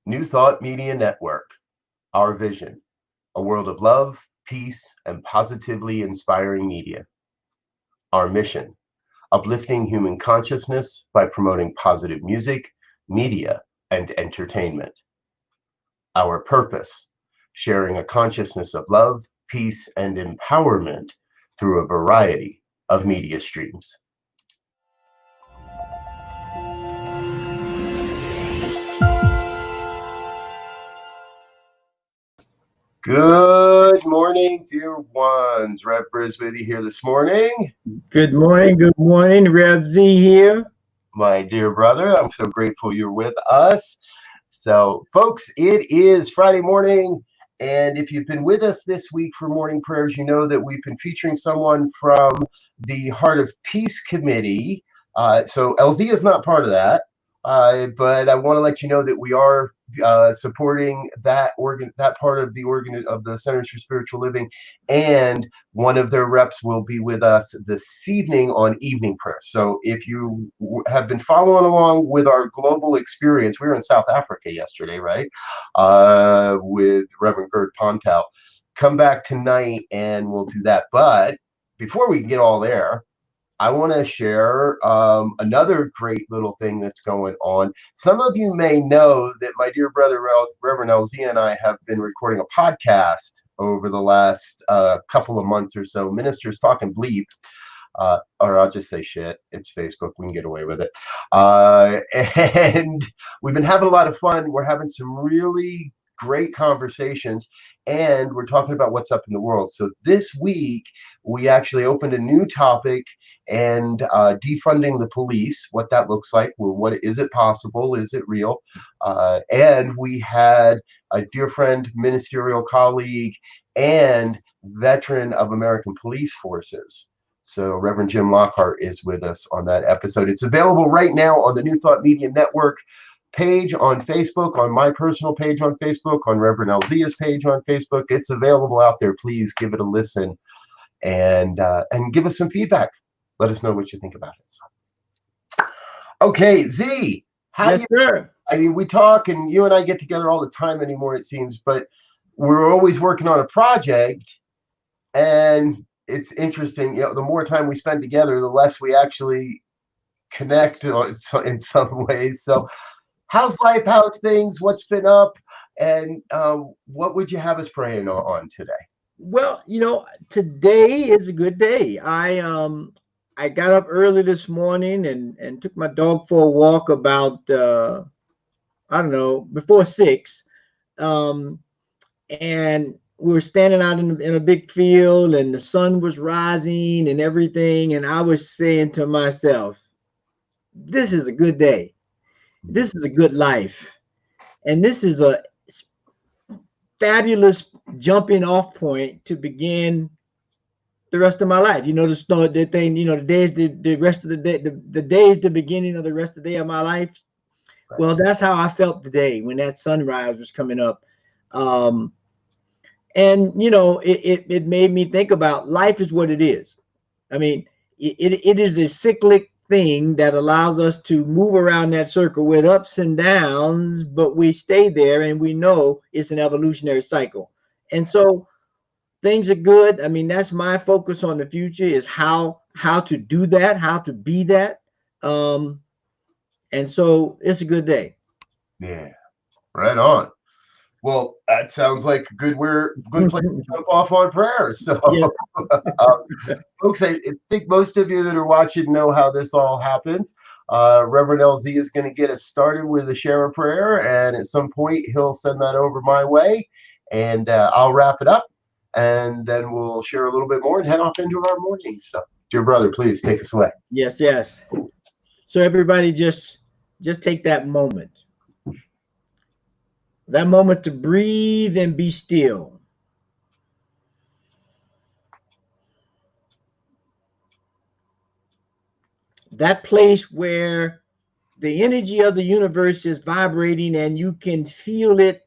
New Thought Media Network. Our vision, a world of love, peace, and positively inspiring media. Our mission, uplifting human consciousness by promoting positive music, media, and entertainment. Our purpose, sharing a consciousness of love, peace, and empowerment through a variety of media streams. Good morning, dear ones. Rev Briz with you here this morning. Good morning, Rev Z here. My dear brother, I'm so grateful you're with us. So, folks, it is Friday morning, and if you've been with us this week for morning prayers, you know that we've been featuring someone from the Heart of Peace Committee. So Elzia is not part of that, but I want to let you know that we are supporting that part of the Centers for Spiritual Living, and one of their reps will be with us this evening on evening prayer. So if you have been following along with our global experience, we were in South Africa yesterday, right? With Reverend Gerd Pontel. Come back tonight and we'll do that. But before we get all there, I want to share another great little thing that's going on. Some of you may know that my dear brother, Reverend Elzia, and I have been recording a podcast over the last couple of months or so, Ministers Talking Bleep, or I'll just say shit. It's Facebook. We can get away with it. And we've been having a lot of fun. We're having some really great conversations, and we're talking about what's up in the world. So this week, we actually opened a new topic, and defunding the police, what that looks like. Well, what is it possible? Is it real? And we had a dear friend, ministerial colleague, and veteran of American police forces. So Reverend Jim Lockhart is with us on that episode. It's available right now on the New Thought Media Network page on Facebook, on my personal page on Facebook, on Reverend Elzia's page on Facebook. It's available out there. Please give it a listen and give us some feedback. Let us know what you think about it. So. Okay, Z. Yes, sir. I mean, we talk and you and I get together all the time anymore, it seems, but we're always working on a project, and it's interesting. You know, the more time we spend together, the less we actually connect in some ways. So, how's life? How's things? What's been up? And what would you have us praying on today? Well, today is a good day. I got up early this morning and took my dog for a walk about I don't know, before 6. And we were standing out in a big field, and the sun was rising and everything, and I was saying to myself, this is a good day. This is a good life. And this is a fabulous jumping off point to begin the rest of my life. The thing, the days, the rest of the day, the day is the beginning of the rest of the day of my life. Right. Well, that's how I felt today when that sunrise was coming up. And it made me think about life is what it is. I mean, it is a cyclic thing that allows us to move around that circle with ups and downs, but we stay there, and we know it's an evolutionary cycle. And so things are good. I mean, that's my focus on the future, is how to do that, how to be that. And so it's a good day. Yeah, right on. Well, that sounds like a good place to jump off on prayer. So, yeah. Folks, I think most of you that are watching know how this all happens. Reverend LZ is going to get us started with a share of prayer, and at some point he'll send that over my way, and I'll wrap it up, and then we'll share a little bit more and head off into our morning. So, dear brother, please take us away. Yes. So everybody just take that moment. That moment to breathe and be still. That place where the energy of the universe is vibrating and you can feel it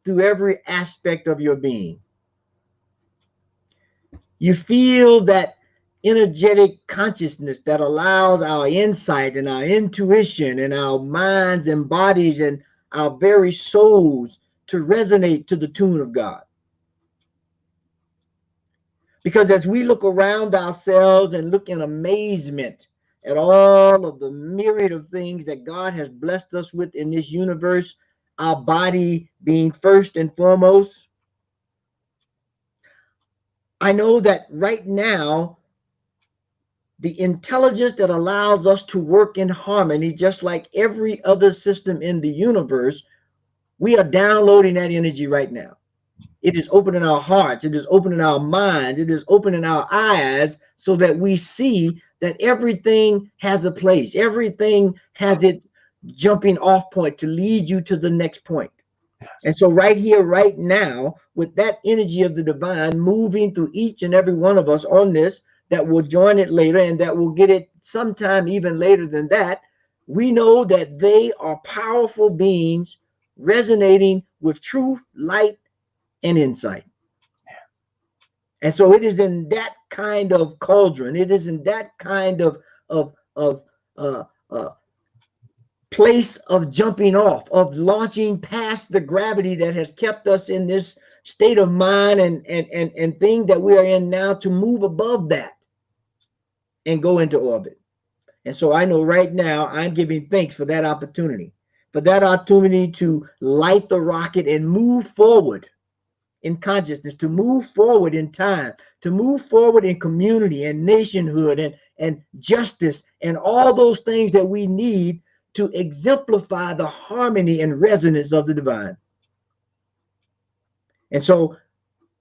through every aspect of your being. You feel that energetic consciousness that allows our insight and our intuition and our minds and bodies and our very souls to resonate to the tune of God. Because as we look around ourselves and look in amazement at all of the myriad of things that God has blessed us with in this universe, our body being first and foremost, I know that right now, the intelligence that allows us to work in harmony, just like every other system in the universe, we are downloading that energy right now. It is opening our hearts. It is opening our minds. It is opening our eyes so that we see that everything has a place. Everything has its jumping off point to lead you to the next point. Yes. And so right here, right now, with that energy of the divine moving through each and every one of us on this, that will join it later and that will get it sometime even later than that, we know that they are powerful beings resonating with truth, light, and insight. And so it is in that kind of cauldron, it is in that kind of uh, uh, place of jumping off, of launching past the gravity that has kept us in this state of mind and thing that we are in now, to move above that and go into orbit. And so I know right now I'm giving thanks for that opportunity to light the rocket and move forward in consciousness, to move forward in time, to move forward in community and nationhood and justice and all those things that we need to exemplify the harmony and resonance of the divine. And so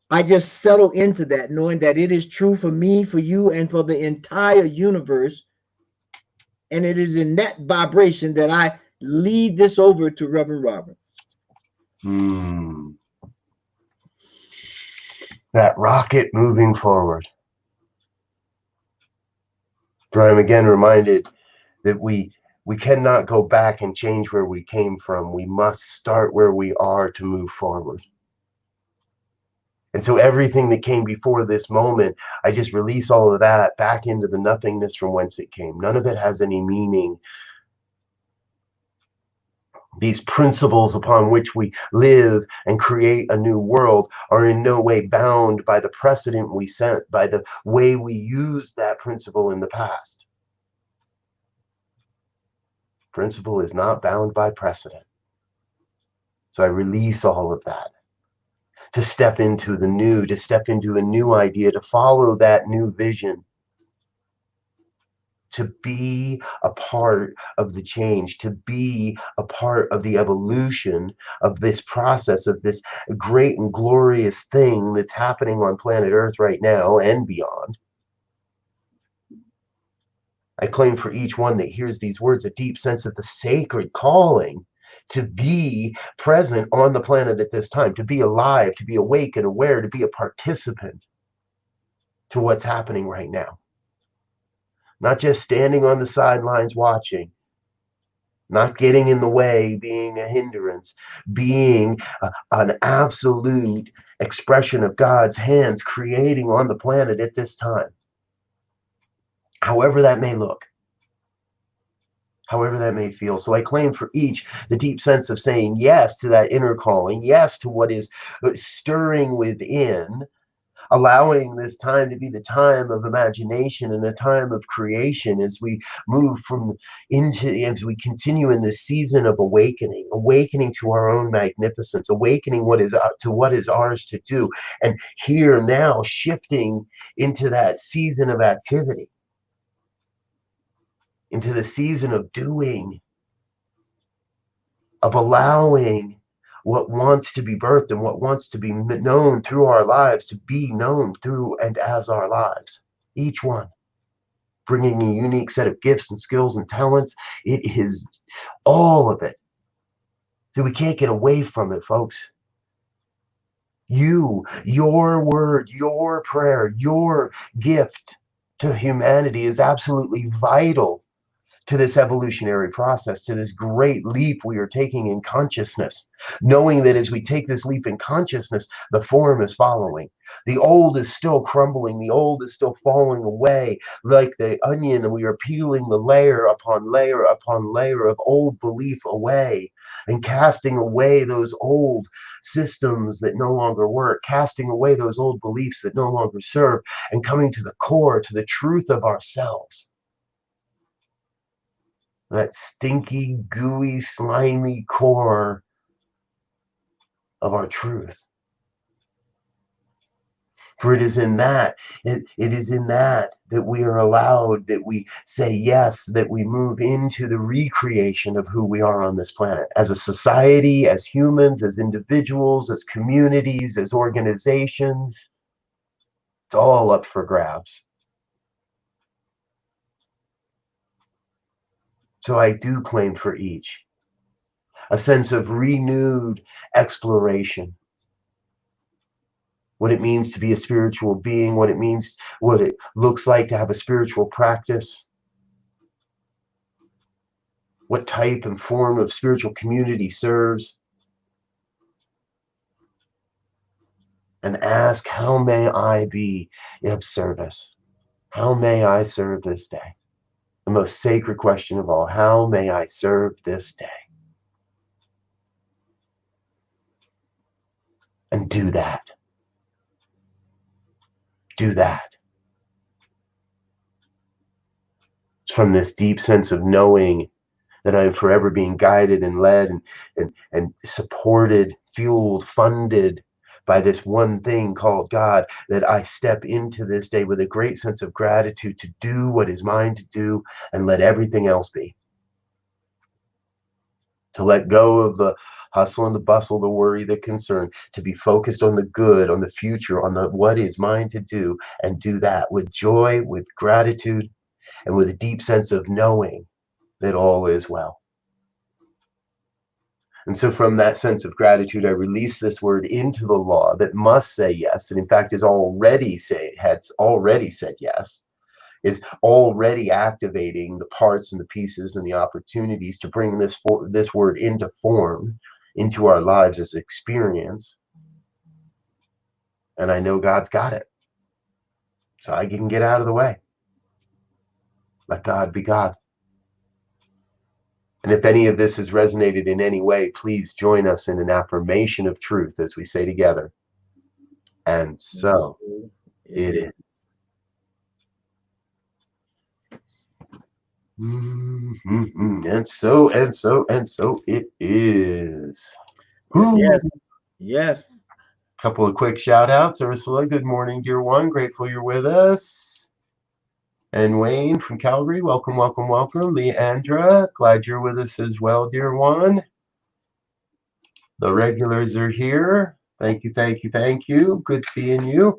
I just settle into that, knowing that it is true for me, for you, and for the entire universe. And it is in that vibration that I lead this over to Reverend Robert. That rocket moving forward. For I'm again reminded that we cannot go back and change where we came from. We must start where we are to move forward. And so everything that came before this moment, I just release all of that back into the nothingness from whence it came. None of it has any meaning. These principles upon which we live and create a new world are in no way bound by the precedent we set, by the way we used that principle in the past. Principle is not bound by precedent. So I release all of that to step into the new, to step into a new idea, to follow that new vision, to be a part of the change, to be a part of the evolution of this process, of this great and glorious thing that's happening on planet Earth right now and beyond. I claim for each one that hears these words a deep sense of the sacred calling to be present on the planet at this time, to be alive, to be awake and aware, to be a participant to what's happening right now. Not just standing on the sidelines watching, not getting in the way, being a hindrance, being an absolute expression of God's hands creating on the planet at this time. However that may look, however that may feel. So I claim for each the deep sense of saying yes to that inner calling, yes to what is stirring within, allowing this time to be the time of imagination and a time of creation as we move as we continue in this season of awakening to our own magnificence, awakening to what is ours to do, and here now shifting into that season of activity, into the season of doing, of allowing what wants to be birthed and what wants to be known through our lives to be known through and as our lives. Each one bringing a unique set of gifts and skills and talents. It is all of it. So we can't get away from it, folks. Your word, your prayer, your gift to humanity is absolutely vital to this evolutionary process, to this great leap we are taking in consciousness, knowing that as we take this leap in consciousness, the form is following. The old is still crumbling, the old is still falling away like the onion, and we are peeling the layer upon layer upon layer of old belief away and casting away those old systems that no longer work, casting away those old beliefs that no longer serve, and coming to the core, to the truth of ourselves. That stinky, gooey, slimy core of our truth. For it is in that, it is in that we are allowed, that we say yes, that we move into the recreation of who we are on this planet. As a society, as humans, as individuals, as communities, as organizations. It's all up for grabs. So I do claim for each a sense of renewed exploration. What it means to be a spiritual being, what it means, what it looks like to have a spiritual practice, what type and form of spiritual community serves, and ask, how may I be of service? How may I serve this day? The most sacred question of all, how may I serve this day? And do that. Do that. It's from this deep sense of knowing that I am forever being guided and led and supported, fueled, funded by this one thing called God, that I step into this day with a great sense of gratitude to do what is mine to do and let everything else be. To let go of the hustle and the bustle, the worry, the concern, to be focused on the good, on the future, on the what is mine to do, and do that with joy, with gratitude, and with a deep sense of knowing that all is well. And so from that sense of gratitude, I release this word into the law that must say yes, and in fact has already said yes, is already activating the parts and the pieces and the opportunities to bring this word into form, into our lives as experience. And I know God's got it. So I can get out of the way. Let God be God. And if any of this has resonated in any way, please join us in an affirmation of truth as we say together. And so it is. And so it is. Yes. Yes. Couple of quick shout outs. Ursula, good morning, dear one. Grateful you're with us. And Wayne from Calgary, welcome, welcome, welcome. Leandra, glad you're with us as well, dear one. The regulars are here. Thank you, thank you, thank you. Good seeing you.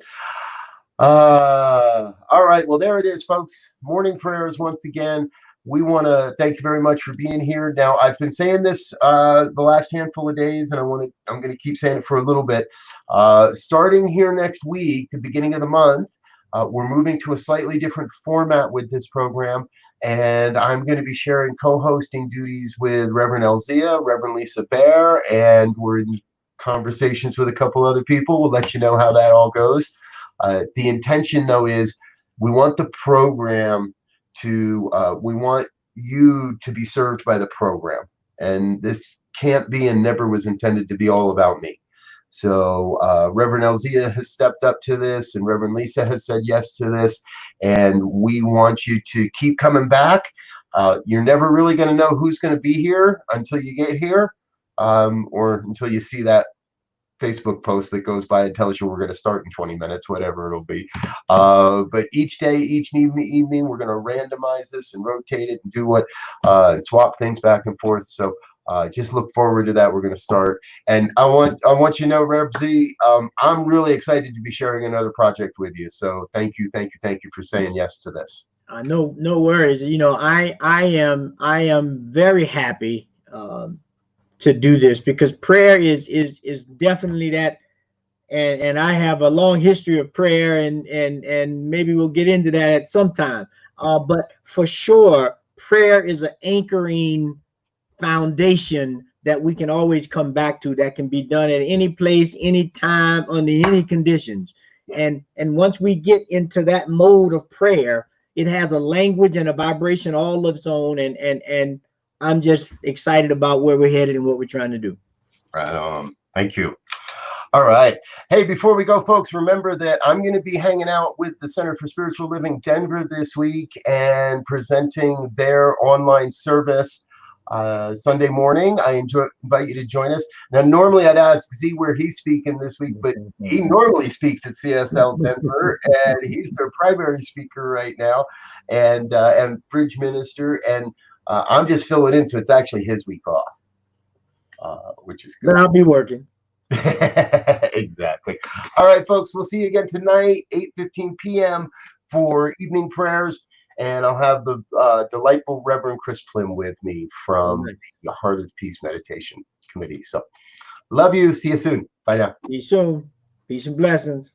All right, well, there it is, folks. Morning prayers once again. We want to thank you very much for being here. Now, I've been saying this the last handful of days, and I'm going to keep saying it for a little bit. Starting here next week, the beginning of the month, we're moving to a slightly different format with this program, and I'm going to be sharing co-hosting duties with Reverend Elzia, Reverend Lisa Bear, and we're in conversations with a couple other people. We'll let you know how that all goes. The intention, though, is we want the program to, we want you to be served by the program. And this can't be and never was intended to be all about me. So Reverend Elzia has stepped up to this, and Reverend Lisa has said yes to this. And we want you to keep coming back. You're never really going to know who's going to be here until you get here, or until you see that Facebook post that goes by and tells you we're going to start in 20 minutes, whatever it'll be. But each day, each evening, we're going to randomize this and rotate it and do what, swap things back and forth. So just look forward to that. We're going to start. And I want you to know, Rev Z, I'm really excited to be sharing another project with you. So thank you for saying yes to this. No worries. You know, I am very happy to do this, because prayer is definitely that, and I have a long history of prayer, and maybe we'll get into that at some time. But for sure, prayer is an anchoring foundation that we can always come back to, that can be done at any place, any time, under any conditions. And once we get into that mode of prayer, it has a language and a vibration all of its own. And I'm just excited about where we're headed and what we're trying to do. Right. Thank you. All right. Hey, before we go, folks, remember that I'm going to be hanging out with the Center for Spiritual Living Denver this week and presenting their online service Sunday morning. I invite you to join us. Now, normally I'd ask Z where he's speaking this week, but he normally speaks at CSL Denver, and he's their primary speaker right now, and bridge minister. And I'm just filling in, so it's actually his week off, which is good. But I'll be working. Exactly. All right, folks, we'll see you again tonight, 8:15 p.m. for evening prayers, and I'll have the delightful Reverend Chris Plim with me from the Heart of Peace Meditation Committee. So love you. See you soon. Bye now. See you soon. Peace and blessings.